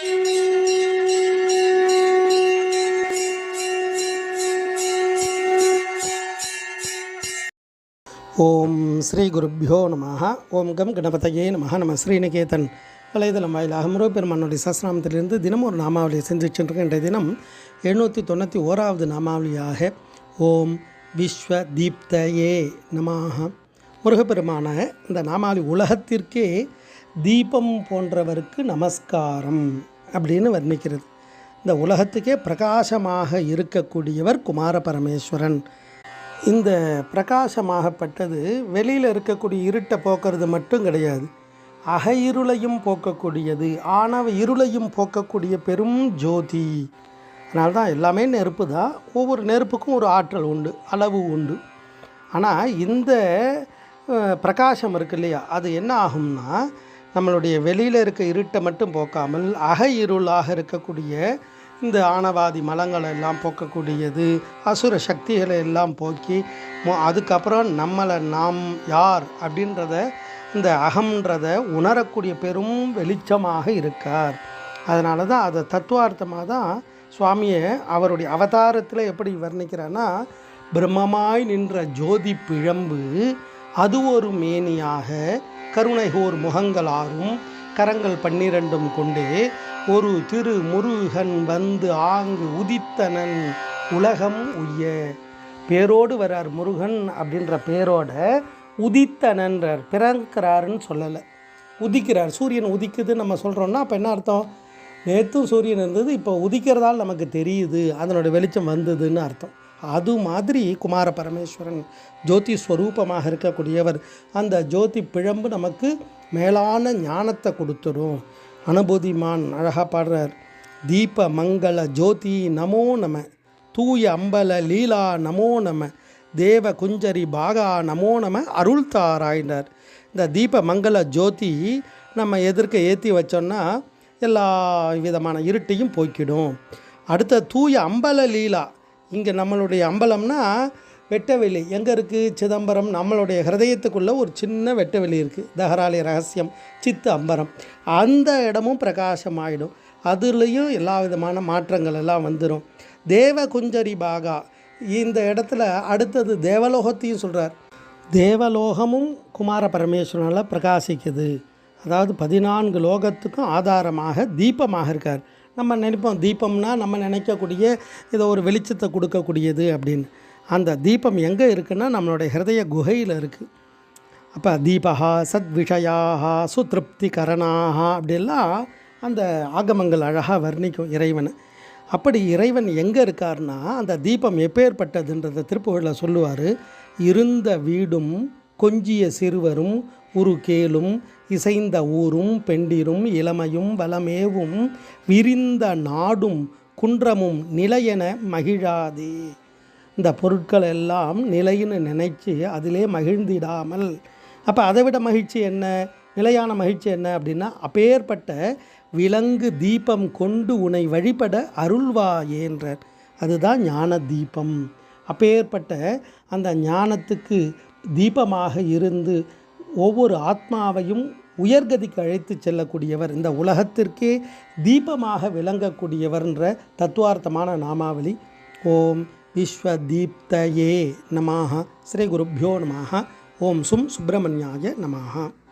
ஓம் ஸ்ரீ குருப்பியோ நமஹ. ஓம் கம் கணபதையே நமஹ. நம ஸ்ரீநிகேதன் வலைதளம் வாயிலாக முருகப்பெருமானுடைய சஸ்நாமத்திலிருந்து தினம் ஒரு நாமாவளியை சென்றிருக்கின்ற இன்றைய தினம் 791வது நாமாவளியாக ஓம் விஸ்வ தீப்தயே நமஹ. முருகப்பெருமான இந்த நாமாவளி உலகத்திற்கே தீபம் போன்றவருக்கு நமஸ்காரம் அப்படின்னு வர்ணிக்கிறது. இந்த உலகத்துக்கே பிரகாசமாக இருக்கக்கூடியவர் குமார பரமேஸ்வரன். இந்த பிரகாசமாகப்பட்டது வெளியில் இருக்கக்கூடிய இருட்டை போக்குறது மட்டும் கிடையாது, அகையிருளையும் போக்கக்கூடியது, ஆணவ இருளையும் போக்கக்கூடிய பெரும் ஜோதி. அதனால தான் எல்லாமே நெருப்பு தான். ஒவ்வொரு நெருப்புக்கும் ஒரு ஆற்றல் உண்டு, அளவு உண்டு. ஆனால் இந்த பிரகாசம் இருக்கு இல்லையா, அது என்ன ஆகும்னா நம்மளுடைய வெளியில் இருக்க இருட்டை மட்டும் போக்காமல் அகையிருளாக இருக்கக்கூடிய இந்த ஆணவாதி மலங்களை எல்லாம் போக்கக்கூடியது, அசுர சக்திகளை எல்லாம் போக்கி அதுக்கப்புறம் நம்மளை நாம் யார் அப்படின்றத இந்த அகம்ன்றதை உணரக்கூடிய பெரும் வெளிச்சமாக இருக்கார். அதனால தான் அதை தத்துவார்த்தமாக தான் சுவாமியை அவருடைய அவதாரத்தில் எப்படி வர்ணிக்கிறான்னா, பிரம்மமாய் நின்ற ஜோதி பிழம்பு அது ஒரு மேனியாக கருணைகோர் முகங்களாரும் கரங்கள் 12 கொண்டே ஒரு திரு முருகன் வந்து ஆங்கு உதித்தனன் உலகம் உய்ய. பேரோடு வரார் முருகன் அப்படின்ற பேரோட உதித்தனன்றார். பிறக்கிறாருன்னு சொல்லலை, உதிக்கிறார். சூரியன் உதிக்குது நம்ம சொல்கிறோன்னா அப்போ என்ன அர்த்தம்? நேற்றும் சூரியன் இருந்தது, இப்போ உதிக்கிறதால் நமக்கு தெரியுது, அதனோட வெளிச்சம் வந்ததுன்னு அர்த்தம். அது மாதிரி குமார பரமேஸ்வரன் ஜோதி ஸ்வரூபமாக இருக்கக்கூடியவர். அந்த ஜோதி பிழம்பு நமக்கு மேலான ஞானத்தை கொடுத்துரும். அனுபூதிமான் அழகாக பாடுறார். தீப மங்கள ஜோதி நமோ நம, தூய அம்பல லீலா நமோ நம, தேவ குஞ்சரி பாகா நமோ நம அருள் தாராயினார். இந்த தீப மங்கள ஜோதி நம்ம எதிர்க்க ஏற்றி வச்சோன்னா எல்லா விதமான இருட்டையும் போக்கிடும். அடுத்த தூய அம்பல லீலா, இங்கே நம்மளுடைய அம்பலம்னா வெட்டவெளி எங்கே இருக்குது? சிதம்பரம். நம்மளுடைய ஹிருதயத்துக்குள்ளே ஒரு சின்ன வெட்டவெளி இருக்குது, தகராலி ரகசியம் சித்து அம்பரம். அந்த இடமும் பிரகாசமாயிடும், அதுலேயும் எல்லா விதமான மாற்றங்கள் எல்லாம் வந்துடும். தேவ குஞ்சரி பாகா, இந்த இடத்துல அடுத்தது தேவலோகத்தையும் சொல்கிறார். தேவலோகமும் குமார பரமேஸ்வரனால் பிரகாசிக்குது. அதாவது 14 லோகத்துக்கும் ஆதாரமாக தீபமாக இருக்கார். நம்ம நினைப்போம் தீபம்னா நம்ம நினைக்கக்கூடிய ஏதோ ஒரு வெளிச்சத்தை கொடுக்கக்கூடியது அப்படின்னு. அந்த தீபம் எங்கே இருக்குன்னா நம்மளுடைய ஹிருதய குகையில் இருக்குது. அப்போ தீபஹா சத் விஷயாஹா சுத்ருப்தி கரணாஹா அப்படிலாம் அந்த ஆகமங்கள் அழகாக வர்ணிக்கும் இறைவனை. அப்படி இறைவன் எங்கே இருக்கார்னா அந்த தீபம் எப்பேற்பட்டதுன்றதை திருப்புகழில் சொல்லுவார். இருந்த வீடும் கொஞ்சிய சிறுவரும் உரு கேளும் இசைந்த ஊரும் பெண்டிரும் இளமையும் வளமேவும் விரிந்த நாடும் குன்றமும் நிலையென மகிழாதே. இந்த பொருட்கள் எல்லாம் நிலைன்னு நினைச்சு அதிலே மகிழ்ந்திடாமல், அப்போ அதை விட மகிழ்ச்சி என்ன, நிலையான மகிழ்ச்சி என்ன அப்படின்னா, அப்பேற்பட்ட விலங்கு தீபம் கொண்டு உன்னை வழிபட அருள்வாயேன்றார். அதுதான் ஞான தீபம். அப்பேற்பட்ட அந்த ஞானத்துக்கு தீபமாக இருந்து ஒவ்வொரு ஆத்மாவையும் உயர்கதிக்கு அழைத்து செல்லக்கூடியவர், இந்த உலகத்திற்கே தீபமாக விளங்கக்கூடியவர்ன்ற தத்துவார்த்தமான நாமாவளி. ஓம் விஸ்வ தீப்தயே நமஹ. ஸ்ரீ குருப்பியோ நமஹ. ஓம் சும் சுப்பிரமணியாய நமஹ.